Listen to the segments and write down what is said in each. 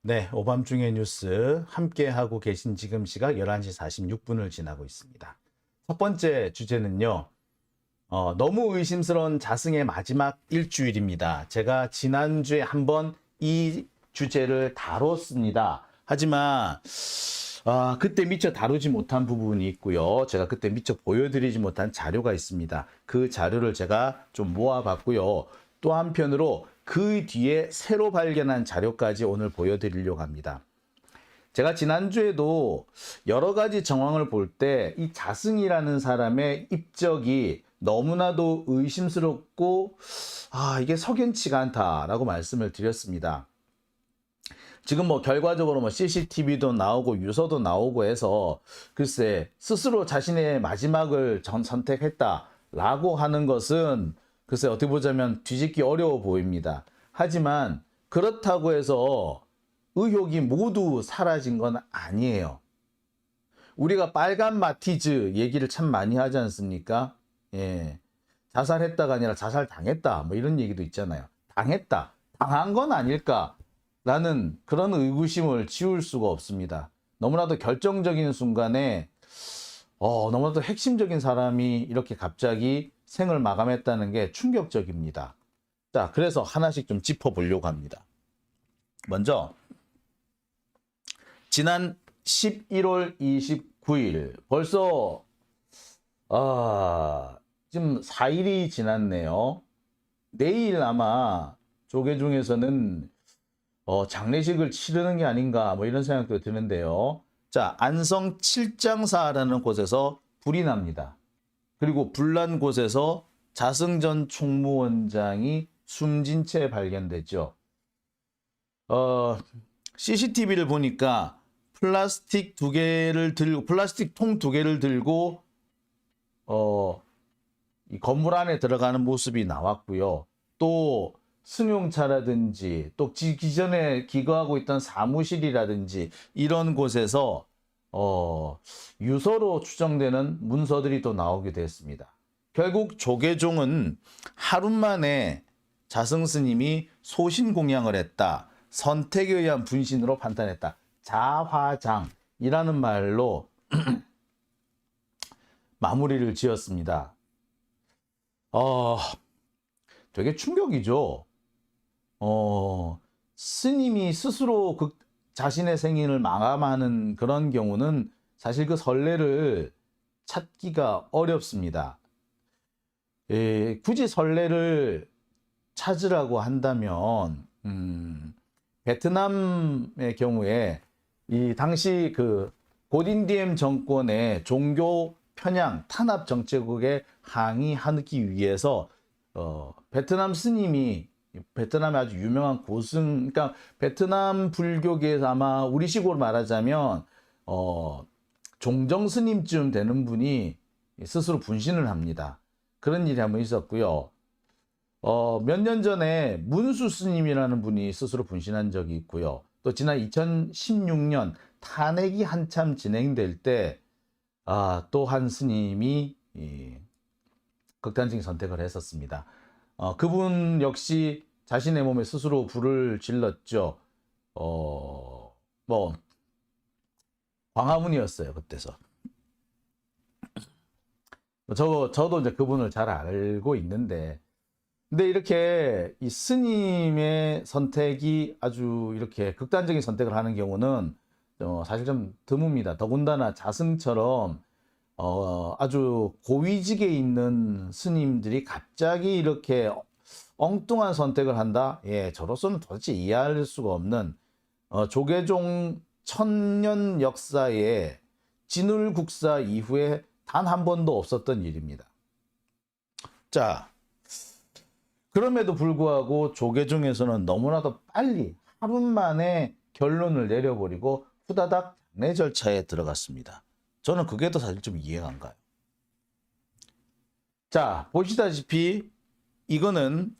네, 오밤중의 뉴스 함께하고 계신 지금 시각 11시 46분을 지나고 있습니다. 첫 번째 주제는요. 너무 의심스러운 자승의 마지막 일주일입니다. 제가 지난주에 한번 이 주제를 다뤘습니다. 하지만 그때 미처 다루지 못한 부분이 있고요. 제가 그때 미처 보여드리지 못한 자료가 있습니다. 그 자료를 제가 좀 모아봤고요. 또 한편으로 그 뒤에 새로 발견한 자료까지 오늘 보여드리려고 합니다. 제가 지난주에도 여러 가지 정황을 볼 때 이 자승이라는 사람의 입적이 너무나도 의심스럽고 이게 석연치가 않다라고 말씀을 드렸습니다. 지금 결과적으로 CCTV도 나오고 유서도 나오고 해서 글쎄 스스로 자신의 마지막을 선택했다라고 하는 것은 글쎄 어떻게 보자면 뒤집기 어려워 보입니다. 하지만 그렇다고 해서 의혹이 모두 사라진 건 아니에요. 우리가 빨간 마티즈 얘기를 참 많이 하지 않습니까? 예. 자살했다가 아니라 자살당했다 이런 얘기도 있잖아요. 당했다. 당한 건 아닐까라는 그런 의구심을 지울 수가 없습니다. 너무나도 결정적인 순간에 너무나도 핵심적인 사람이 이렇게 갑자기 생을 마감했다는 게 충격적입니다. 자, 그래서 하나씩 좀 짚어보려고 합니다. 먼저 지난 11월 29일 벌써 지금 4일이 지났네요. 내일 아마 조계종에서는 장례식을 치르는 게 아닌가 이런 생각도 드는데요. 자, 안성 칠장사라는 곳에서 불이 납니다. 그리고 불난 곳에서 자승 전 총무원장이 숨진 채 발견됐죠. CCTV를 보니까 플라스틱 통 2개를 들고 이 건물 안에 들어가는 모습이 나왔고요. 또 승용차라든지 또 기존에 기거하고 있던 사무실이라든지 이런 곳에서 유서로 추정되는 문서들이 또 나오게 됐습니다. 결국 조계종은 하루 만에 자승 스님이 소신공양을 했다. 선택에 의한 분신으로 판단했다. 자화장이라는 말로 마무리를 지었습니다. 되게 충격이죠. 스님이 스스로 자신의 생인을 마감하는 그런 경우는 사실 그 선례를 찾기가 어렵습니다. 굳이 선례를 찾으라고 한다면 베트남의 경우에 이 당시 그 고딘디엠 정권의 종교 편향 탄압 정책에 항의하기 위해서 베트남 스님이 베트남의 아주 유명한 고승, 그러니까 베트남 불교계에서 아마 우리식으로 말하자면 종정 스님쯤 되는 분이 스스로 분신을 합니다. 그런 일이 한번 있었고요. 몇 년 전에 문수 스님이라는 분이 스스로 분신한 적이 있고요. 또 지난 2016년 탄핵이 한참 진행될 때 또 한 스님이 극단적인 선택을 했었습니다. 그분 역시 자신의 몸에 스스로 불을 질렀죠. 광화문이었어요, 그때서. 저도 이제 그분을 잘 알고 있는데, 근데 이렇게 이 스님의 선택이 아주 이렇게 극단적인 선택을 하는 경우는 사실 좀 드뭅니다. 더군다나 자승처럼 아주 고위직에 있는 스님들이 갑자기 이렇게 엉뚱한 선택을 한다? 예, 저로서는 도대체 이해할 수가 없는 조계종 1000년 역사에 진울국사 이후에 단 한 번도 없었던 일입니다. 자, 그럼에도 불구하고 조계종에서는 너무나도 빨리 하루 만에 결론을 내려버리고 후다닥 장례 절차에 들어갔습니다. 저는 그게 더 사실 좀 이해가 안 가요. 자, 보시다시피 이거는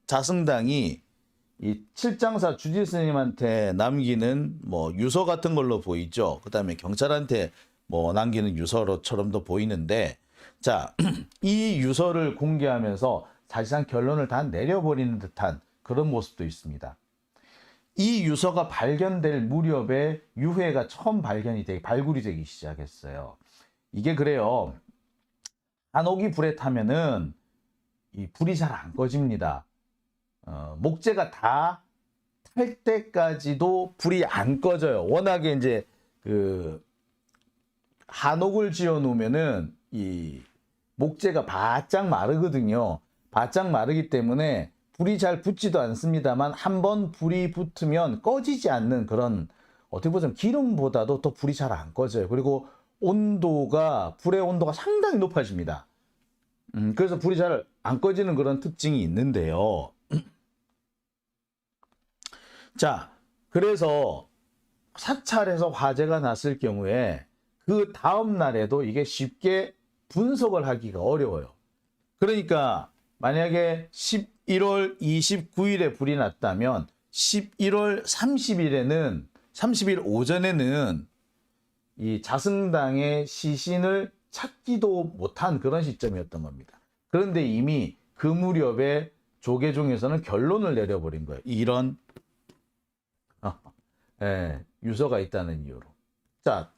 자승당이 이 칠장사 주지 스님한테 남기는 유서 같은 걸로 보이죠. 그 다음에 경찰한테 남기는 유서로처럼도 보이는데, 자, 이 유서를 공개하면서 사실상 결론을 다 내려버리는 듯한 그런 모습도 있습니다. 이 유서가 발견될 무렵에 유해가 처음 발굴이 되기 시작했어요. 이게 그래요. 한옥이 불에 타면은 이 불이 잘 안 꺼집니다. 목재가 다 탈 때까지도 불이 안 꺼져요. 워낙에 이제 그 한옥을 지어 놓으면은 이 목재가 바짝 마르거든요. 바짝 마르기 때문에 불이 잘 붙지도 않습니다만 한번 불이 붙으면 꺼지지 않는 그런, 어떻게 보자면 기름보다도 더 불이 잘 안 꺼져요. 그리고 불의 온도가 상당히 높아집니다. 그래서 불이 잘 안 꺼지는 그런 특징이 있는데요. 자, 그래서 사찰에서 화재가 났을 경우에 그 다음 날에도 이게 쉽게 분석을 하기가 어려워요. 그러니까 만약에 11월 29일에 불이 났다면 11월 30일 오전에는 이 자승당의 시신을 찾지도 못한 그런 시점이었던 겁니다. 그런데 이미 그 무렵에 조계종에서는 결론을 내려버린 거예요. 이런 유서가 있다는 이유로. 자,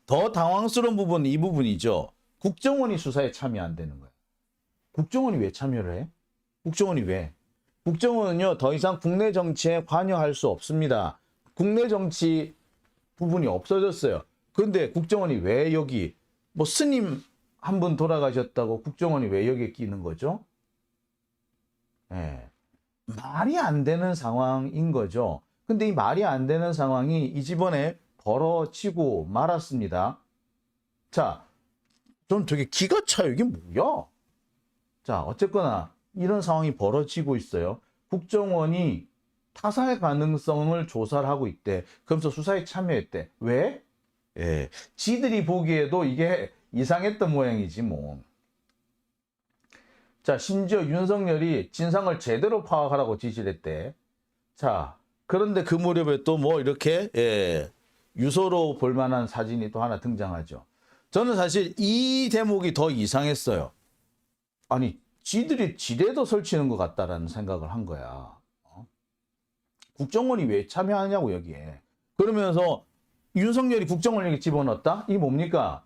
더 당황스러운 부분은 이 부분이죠. 국정원이 수사에 참여 안 되는 거예요. 국정원이 왜 참여를 해? 국정원이 왜? 국정원은요, 더 이상 국내 정치에 관여할 수 없습니다. 국내 정치 부분이 없어졌어요. 그런데 국정원이 왜 여기, 뭐 스님 한 분 돌아가셨다고 국정원이 왜 여기에 끼는 거죠? 말이 안 되는 상황인 거죠. 근데 이 말이 안 되는 상황이 이집원에 벌어지고 말았습니다. 자, 좀 되게 기가 차요. 이게 뭐야? 자, 어쨌거나 이런 상황이 벌어지고 있어요. 국정원이 타살 가능성을 조사를 하고 있대. 그러면서 수사에 참여했대. 왜? 지들이 보기에도 이게 이상했던 모양이지 뭐. 자, 심지어 윤석열이 진상을 제대로 파악하라고 지시를 했대. 자, 그런데 그 무렵에 또 뭐 이렇게 유서로 볼 만한 사진이 또 하나 등장하죠. 저는 사실 이 대목이 더 이상했어요. 아니, 지들이 지뢰도 설치는 것 같다라는 생각을 한 거야. 국정원이 왜 참여하냐고 여기에. 그러면서 윤석열이 국정원을 여기 집어넣었다? 이게 뭡니까?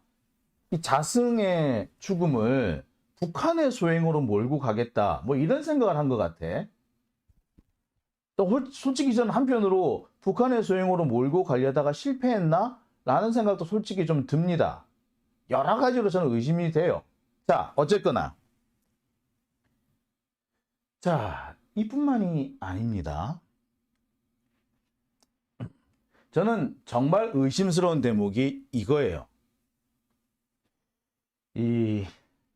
이 자승의 죽음을 북한의 소행으로 몰고 가겠다. 뭐 이런 생각을 한 것 같아. 또 솔직히 저는 한편으로 북한의 소행으로 몰고 가려다가 실패했나? 라는 생각도 솔직히 좀 듭니다. 여러 가지로 저는 의심이 돼요. 자, 어쨌거나. 자, 이뿐만이 아닙니다. 저는 정말 의심스러운 대목이 이거예요. 이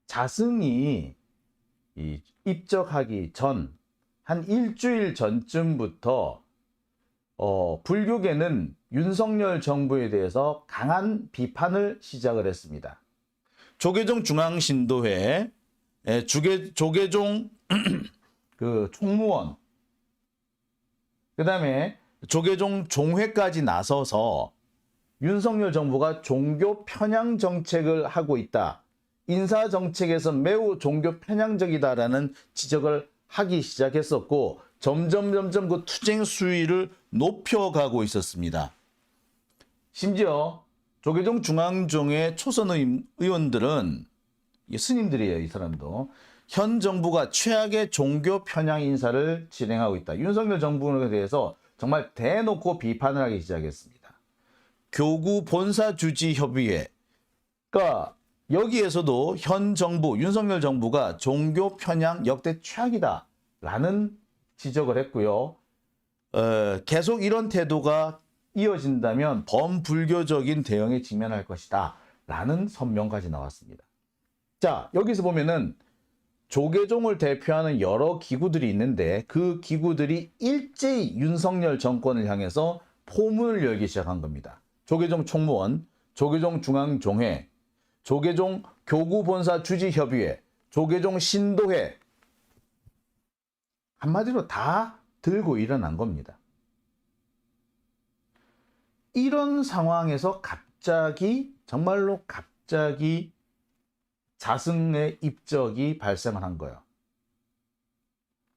자승이 입적하기 전, 한 일주일 전쯤부터 불교계는 윤석열 정부에 대해서 강한 비판을 시작을 했습니다. 조계종 중앙신도회, 조계종 그 총무원, 그 다음에 조계종 종회까지 나서서 윤석열 정부가 종교 편향 정책을 하고 있다. 인사 정책에서 매우 종교 편향적이다라는 지적을 하기 시작했었고 점점 그 투쟁 수위를 높여가고 있었습니다. 심지어 조계종 중앙종의 초선 의원들은 스님들이에요. 이 사람도. 현 정부가 최악의 종교 편향 인사를 진행하고 있다. 윤석열 정부에 대해서 정말 대놓고 비판을 하기 시작했습니다. 교구 본사주지협의회. 그러니까 여기에서도 현 정부, 윤석열 정부가 종교 편향 역대 최악이다 라는 지적을 했고요. 계속 이런 태도가 이어진다면 범불교적인 대응에 직면할 것이다 라는 선명까지 나왔습니다. 자, 여기서 보면은 조계종을 대표하는 여러 기구들이 있는데 그 기구들이 일제히 윤석열 정권을 향해서 포문을 열기 시작한 겁니다. 조계종 총무원, 조계종 중앙종회, 조계종 교구본사 주지협의회, 조계종 신도회, 한마디로 다 들고 일어난 겁니다. 이런 상황에서 갑자기, 정말로 갑자기 자승의 입적이 발생을 한 거예요.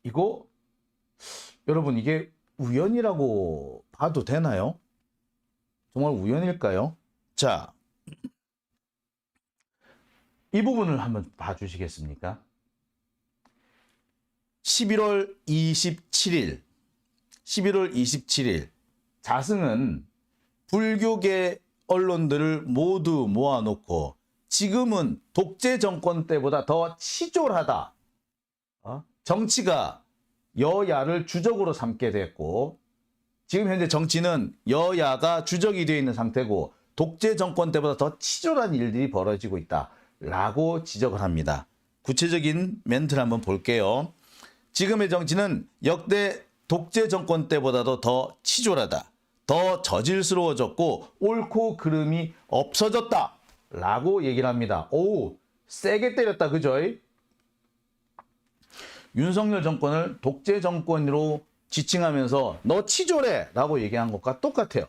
이거 여러분 이게 우연이라고 봐도 되나요? 정말 우연일까요? 자, 이 부분을 한번 봐주시겠습니까? 11월 27일, 11월 27일, 자승은 불교계 언론들을 모두 모아놓고 지금은 독재 정권 때보다 더 치졸하다. 정치가 여야를 주적으로 삼게 됐고, 지금 현재 정치는 여야가 주적이 되어 있는 상태고 독재 정권 때보다 더 치졸한 일들이 벌어지고 있다라고 지적을 합니다. 구체적인 멘트를 한번 볼게요. 지금의 정치는 역대 독재 정권 때보다도 더 치졸하다. 더 저질스러워졌고 옳고 그름이 없어졌다. 라고 얘기를 합니다. 오, 세게 때렸다. 그죠? 윤석열 정권을 독재 정권으로 지칭하면서 너 치졸해 라고 얘기한 것과 똑같아요.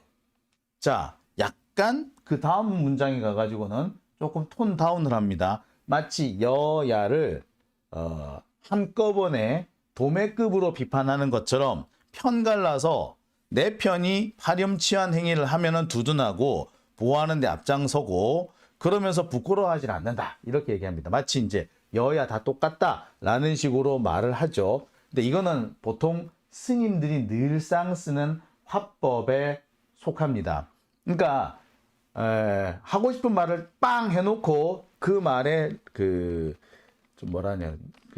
자, 약간 그 다음 문장에 가가지고는 조금 톤 다운을 합니다. 마치 여야를 한꺼번에 도매급으로 비판하는 것처럼 편갈라서 내 편이 파렴치한 행위를 하면은 두둔하고 보호하는 데 앞장서고 그러면서 부끄러워하지 않는다. 이렇게 얘기합니다. 마치 이제 여야 다 똑같다라는 식으로 말을 하죠. 근데 이거는 보통 스님들이 늘상 쓰는 화법에 속합니다. 그러니까 하고 싶은 말을 빵 해놓고 그 말에 좀 뭐라냐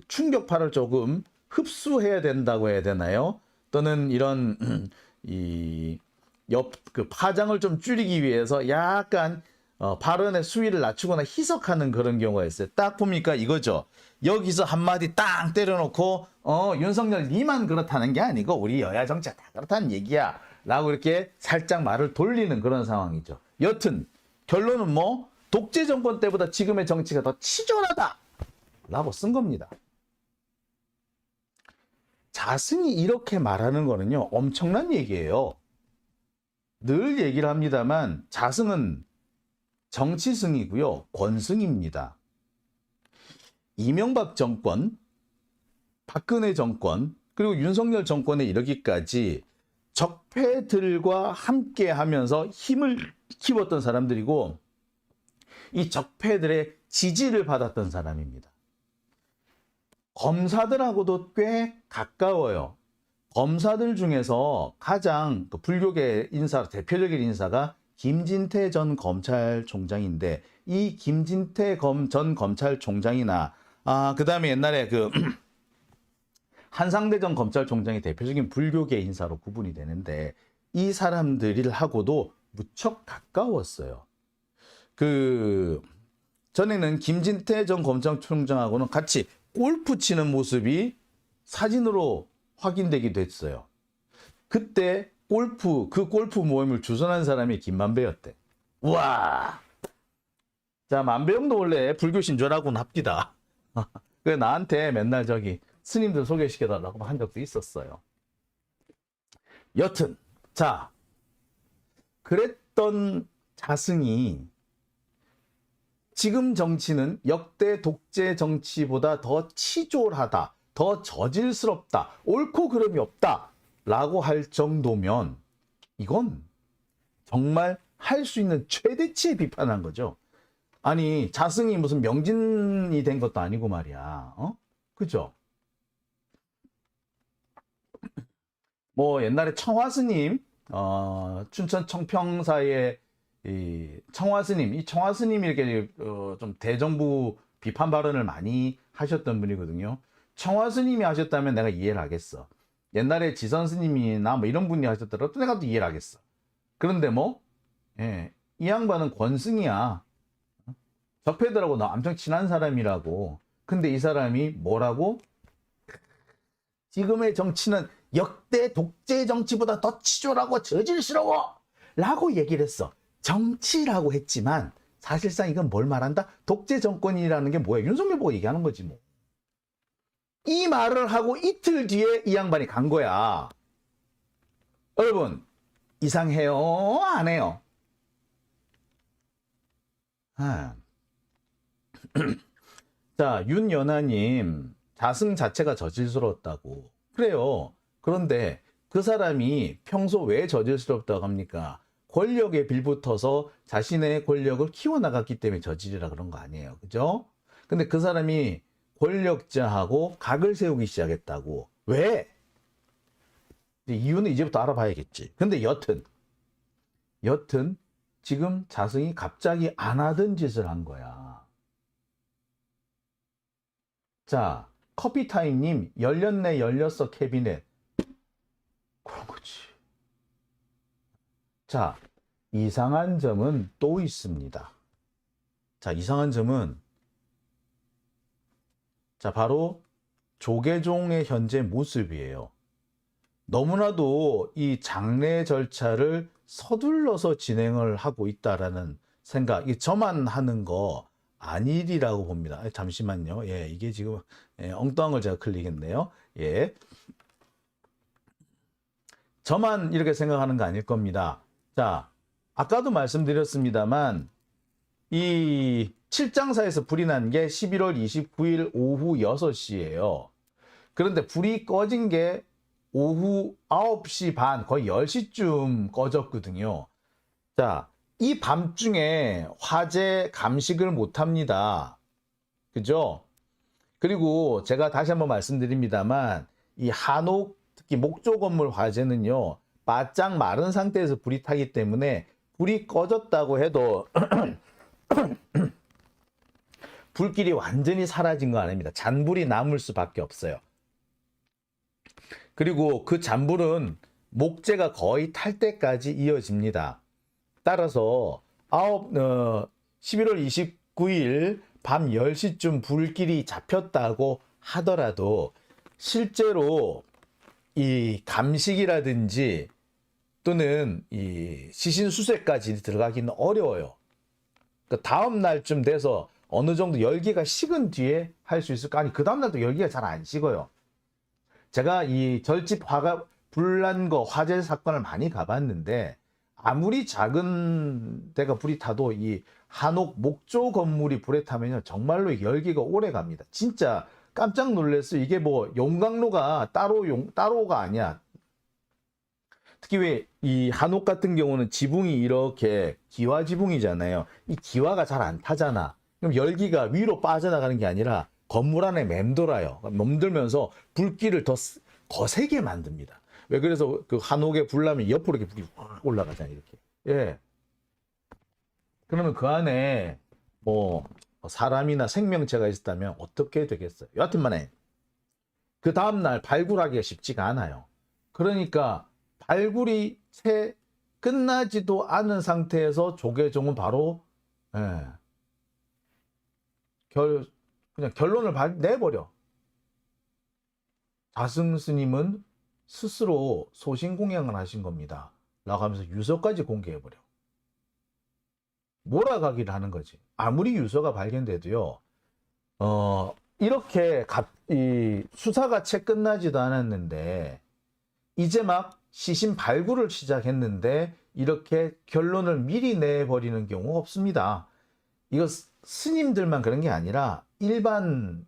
충격파를 조금 흡수해야 된다고 해야 되나요? 또는 이런 그 파장을 좀 줄이기 위해서 약간 발언의 수위를 낮추거나 희석하는 그런 경우가 있어요. 딱 보니까 이거죠. 여기서 한마디 땅 때려놓고 윤석열 니만 그렇다는 게 아니고 우리 여야 정치가 다 그렇다는 얘기야 라고 이렇게 살짝 말을 돌리는 그런 상황이죠. 여튼 결론은 뭐 독재 정권 때보다 지금의 정치가 더 치졸하다 라고 쓴 겁니다. 자승이 이렇게 말하는 거는요 엄청난 얘기예요. 늘 얘기를 합니다만 자승은 정치승이고요 권승입니다. 이명박 정권, 박근혜 정권, 그리고 윤석열 정권에 이르기까지 적폐들과 함께 하면서 힘을 키웠던 사람들이고 이 적폐들의 지지를 받았던 사람입니다. 검사들하고도 꽤 가까워요. 검사들 중에서 가장 불교계 인사, 대표적인 인사가 김진태 전 검찰총장인데 이 김진태 전 검찰총장이나 그 다음에 옛날에 한상대 전 검찰총장이 대표적인 불교계 인사로 구분이 되는데 이 사람들하고도 무척 가까웠어요. 전에는 김진태 전 검찰총장하고는 같이 골프 치는 모습이 사진으로 확인되기도 했어요. 그때 그 골프 모임을 주선한 사람이 김만배였대. 우와! 자, 만배형도 원래 불교 신조라고는 합디다. 그래 나한테 맨날 스님들 소개시켜달라고 한 적도 있었어요. 여튼 자 그랬던 자승이 지금 정치는 역대 독재 정치보다 더 치졸하다, 더 저질스럽다, 옳고 그름이 없다 라고 할 정도면 이건 정말 할 수 있는 최대치의 비판한 거죠. 아니 자승이 무슨 명진이 된 것도 아니고 말이야. 그죠? 뭐 옛날에 청화스님 춘천 청평사의 이 청화스님이 이렇게 좀 대정부 비판 발언을 많이 하셨던 분이거든요. 청화스님이 하셨다면 내가 이해를 하겠어. 옛날에 지선스님이나 뭐 이런 분이 하셨더라도 내가 또 이해를 하겠어. 그런데 이 양반은 권승이야. 적폐들하고 너 엄청 친한 사람이라고. 근데 이 사람이 뭐라고? 지금의 정치는 역대 독재 정치보다 더 치졸하고 저질스러워 라고 얘기를 했어. 정치라고 했지만 사실상 이건 뭘 말한다? 독재 정권이라는 게 뭐야? 윤석열 보고 얘기하는 거지 뭐. 이 말을 하고 이틀 뒤에 이 양반이 간 거야. 여러분 이상해요? 안 해요? 자, 윤연아님 자승 자체가 저질스러웠다고. 그래요. 그런데 그 사람이 평소 왜 저질스럽다고 합니까? 권력에 빌붙어서 자신의 권력을 키워나갔기 때문에 저질이라 그런 거 아니에요. 그죠? 근데 그 사람이 권력자하고 각을 세우기 시작했다고. 왜? 이유는 이제부터 알아봐야겠지. 근데 여튼 지금 자승이 갑자기 안 하던 짓을 한 거야. 자, 커피타임님 열렸네 열렸어 캐비넷. 그런 거지. 자, 이상한 점은 또 있습니다. 자, 이상한 점은 자, 바로 조계종의 현재 모습이에요. 너무나도 이 장례 절차를 서둘러서 진행을 하고 있다라는 생각, 이 저만 하는 거 아니리라고 봅니다. 잠시만요. 예, 이게 지금 엉뚱한 걸 제가 클릭했네요. 예. 저만 이렇게 생각하는 거 아닐 겁니다. 자, 아까도 말씀드렸습니다만 이 칠장사에서 불이 난 게 11월 29일 오후 6시예요. 그런데 불이 꺼진 게 오후 9시 반, 거의 10시쯤 꺼졌거든요. 자, 이 밤중에 화재 감식을 못 합니다. 그죠? 그리고 제가 다시 한번 말씀드립니다만 이 한옥, 특히 목조 건물 화재는요, 바짝 마른 상태에서 불이 타기 때문에 불이 꺼졌다고 해도 불길이 완전히 사라진 거 아닙니다. 잔불이 남을 수밖에 없어요. 그리고 그 잔불은 목재가 거의 탈 때까지 이어집니다. 따라서 11월 29일 밤 10시쯤 불길이 잡혔다고 하더라도 실제로 이 감식이라든지 또는 이 시신수색까지 들어가기는 어려워요. 그 다음 날쯤 돼서 어느 정도 열기가 식은 뒤에 할 수 있을까? 아니, 그 다음 날도 열기가 잘 안 식어요. 제가 이 절집 화가 불난 거 화재 사건을 많이 가봤는데 아무리 작은 데가 불이 타도 이 한옥 목조 건물이 불에 타면요 정말로 열기가 오래 갑니다. 진짜 깜짝 놀랐어요. 이게 뭐 용광로가 따로가 아니야. 특히 왜 이 한옥 같은 경우는 지붕이 이렇게 기와 지붕이잖아요. 이 기와가 잘 안 타잖아. 그럼 열기가 위로 빠져나가는 게 아니라 건물 안에 맴돌아요. 맴돌면서 불길을 더 거세게 만듭니다. 왜 그래서 그 한옥에 불 나면 옆으로 이렇게 불이 확 올라가잖아요. 이렇게. 예. 그러면 그 안에 뭐 사람이나 생명체가 있었다면 어떻게 되겠어요? 여하튼만에 그 다음날 발굴하기가 쉽지가 않아요. 그러니까 발굴이 채 끝나지도 않은 상태에서 조계종은 바로 그냥 결론을 내버려. 자승 스님은 스스로 소신공양을 하신 겁니다. 라고 하면서 유서까지 공개해버려. 몰아가기를 하는 거지. 아무리 유서가 발견돼도요. 이렇게 이 수사가 채 끝나지도 않았는데 이제 막 시신 발굴을 시작했는데 이렇게 결론을 미리 내버리는 경우가 없습니다. 이거 스님들만 그런 게 아니라 일반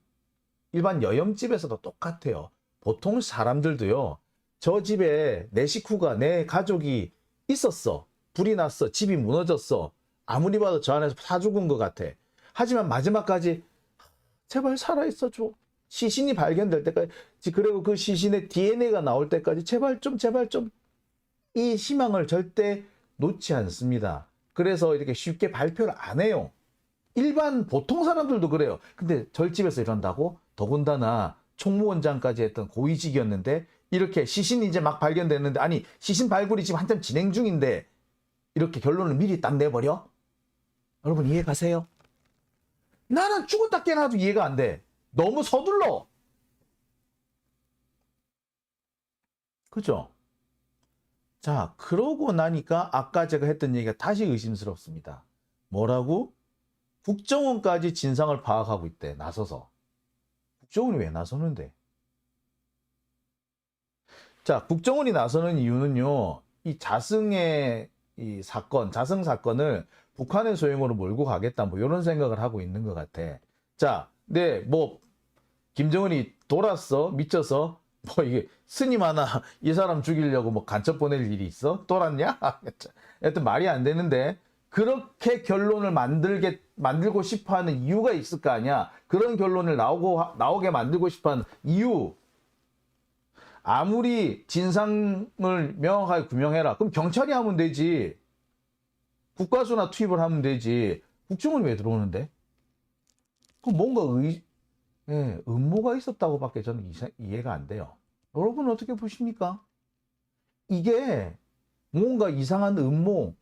여염집에서도 똑같아요. 보통 사람들도요. 저 집에 내 식구가 내 가족이 있었어. 불이 났어. 집이 무너졌어. 아무리 봐도 저 안에서 다 죽은 것 같아. 하지만 마지막까지 제발 살아있어줘. 시신이 발견될 때까지, 그리고 그 시신의 DNA가 나올 때까지 제발 좀 이 희망을 절대 놓지 않습니다. 그래서 이렇게 쉽게 발표를 안 해요. 일반 보통 사람들도 그래요. 근데 절집에서 이런다고? 더군다나 총무원장까지 했던 고위직이었는데 이렇게 시신이 이제 막 발견됐는데, 아니 시신 발굴이 지금 한참 진행 중인데 이렇게 결론을 미리 딱 내버려? 여러분 이해 가세요? 나는 죽었다 깨나도 이해가 안 돼. 너무 서둘러. 그죠? 자, 그러고 나니까 아까 제가 했던 얘기가 다시 의심스럽습니다. 뭐라고? 국정원까지 진상을 파악하고 있대. 나서서. 국정원이 왜 나서는데? 자, 국정원이 나서는 이유는요. 이 자승의 이 사건, 자승 사건을 북한의 소행으로 몰고 가겠다. 뭐 이런 생각을 하고 있는 것 같아. 자, 네, 뭐 김정은이 돌았어, 미쳐서 뭐 이게 스님 하나 이 사람 죽이려고 뭐 간첩 보낼 일이 있어? 돌았냐? 하여튼 말이 안 되는데 그렇게 결론을 만들고 싶어하는 이유가 있을 거 아니야. 그런 결론을 나오게 만들고 싶어하는 이유. 아무리 진상을 명확하게 규명해라. 그럼 경찰이 하면 되지. 국가수나 투입을 하면 되지. 국정은 왜 들어오는데? 그럼 뭔가 음모가 있었다고밖에 저는 이해가 안 돼요. 여러분은 어떻게 보십니까? 이게 뭔가 이상한 음모,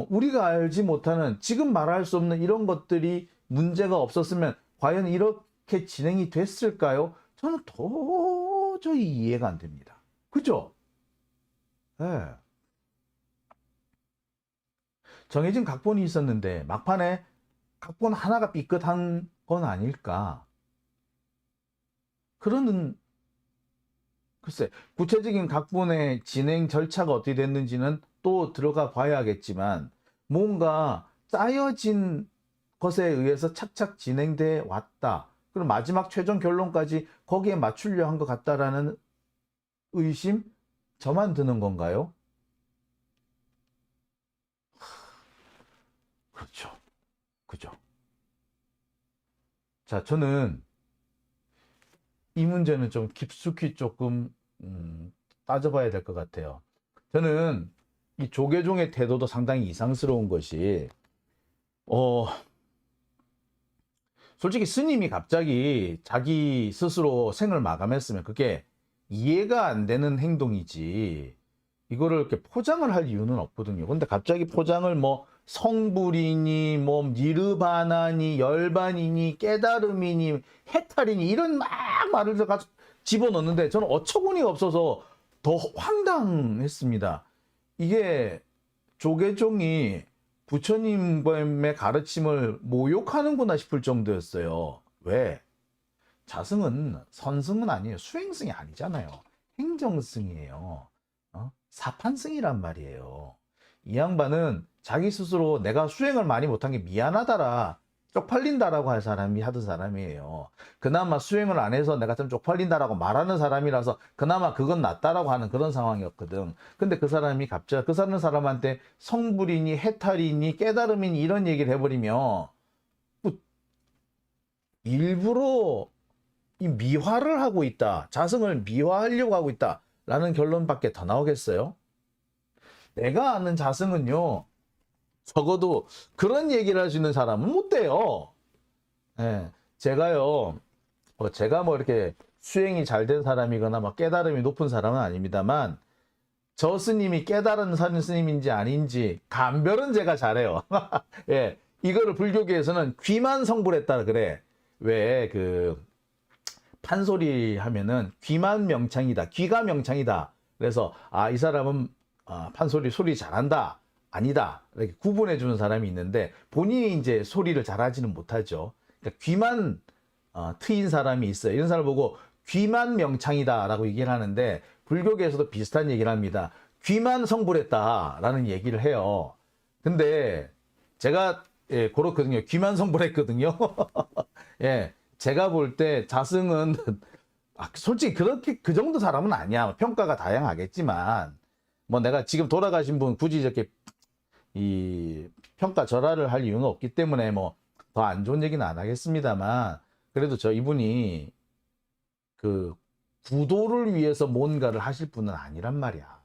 우리가 알지 못하는 지금 말할 수 없는 이런 것들이 문제가 없었으면 과연 이렇게 진행이 됐을까요? 저는 도저히 이해가 안 됩니다. 그죠? 네. 정해진 각본이 있었는데 막판에 각본 하나가 삐끗한 건 아닐까? 그런 글쎄 구체적인 각본의 진행 절차가 어떻게 됐는지는 또 들어가 봐야겠지만 뭔가 짜여진 것에 의해서 착착 진행돼 왔다. 그럼 마지막 최종 결론까지 거기에 맞추려 한 것 같다라는 의심? 저만 드는 건가요? 그렇죠. 그죠. 자, 저는 이 문제는 좀 깊숙이 조금 따져봐야 될 것 같아요. 저는 이 조계종의 태도도 상당히 이상스러운 것이 솔직히 스님이 갑자기 자기 스스로 생을 마감했으면 그게 이해가 안 되는 행동이지 이거를 이렇게 포장을 할 이유는 없거든요. 근데 갑자기 포장을 뭐 성불이니 뭐 니르바나니 열반이니 깨달음이니 해탈이니 이런 막 말을 집어넣는데 저는 어처구니가 없어서 더 황당했습니다. 이게 조계종이 부처님의 가르침을 모욕하는구나 싶을 정도였어요. 왜? 자승은 선승은 아니에요. 수행승이 아니잖아요. 행정승이에요. 사판승이란 말이에요. 이 양반은 자기 스스로 내가 수행을 많이 못한 게 미안하다라 쪽팔린다라고 할 사람이 하던 사람이에요. 그나마 수행을 안 해서 내가 좀 쪽팔린다라고 말하는 사람이라서 그나마 그건 낫다라고 하는 그런 상황이었거든. 근데 그 사람이 갑자기 그 사람한테 성불이니 해탈이니 깨달음이니 이런 얘기를 해버리면 뭐 일부러 이 미화를 하고 있다. 자승을 미화하려고 하고 있다라는 결론밖에 더 나오겠어요? 내가 아는 자승은요. 적어도 그런 얘기를 할 수 있는 사람은 못 돼요. 예, 제가요, 제가 뭐 이렇게 수행이 잘 된 사람이거나 막 깨달음이 높은 사람은 아닙니다만, 저 스님이 깨달은 스님인지 아닌지 감별은 제가 잘해요. 예, 이거를 불교계에서는 귀만 성불했다 그래. 왜 그 판소리 하면은 귀만 명창이다, 귀가 명창이다. 그래서 이 사람은 판소리 소리 잘한다. 아니다. 이렇게 구분해 주는 사람이 있는데 본인이 이제 소리를 잘하지는 못하죠. 그러니까 귀만 트인 사람이 있어요. 이런 사람을 보고 귀만 명창이다라고 얘기를 하는데 불교계에서도 비슷한 얘기를 합니다. 귀만 성불했다라는 얘기를 해요. 근데 제가 그렇거든요. 귀만 성불했거든요. 예, 제가 볼 때 자승은 솔직히 그렇게 그 정도 사람은 아니야. 평가가 다양하겠지만 뭐 내가 지금 돌아가신 분 굳이 이렇게 이 평가 절하를 할 이유는 없기 때문에 뭐 더 안 좋은 얘기는 안 하겠습니다만 그래도 이분이 그 구도를 위해서 뭔가를 하실 분은 아니란 말이야.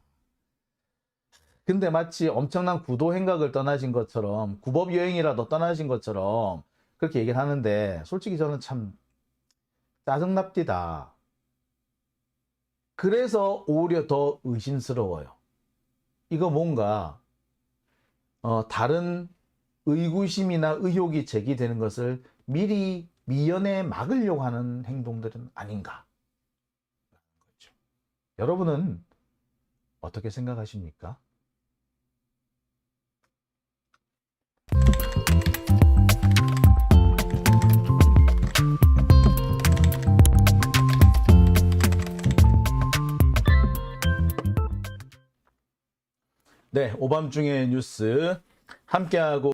근데 마치 엄청난 구도 행각을 떠나신 것처럼 구법 여행이라도 떠나신 것처럼 그렇게 얘기를 하는데 솔직히 저는 참 짜증납디다. 그래서 오히려 더 의심스러워요. 이거 뭔가 다른 의구심이나 의혹이 제기되는 것을 미리 미연에 막으려고 하는 행동들은 아닌가. 여러분은 어떻게 생각하십니까? 네, 오밤중의 뉴스 함께하고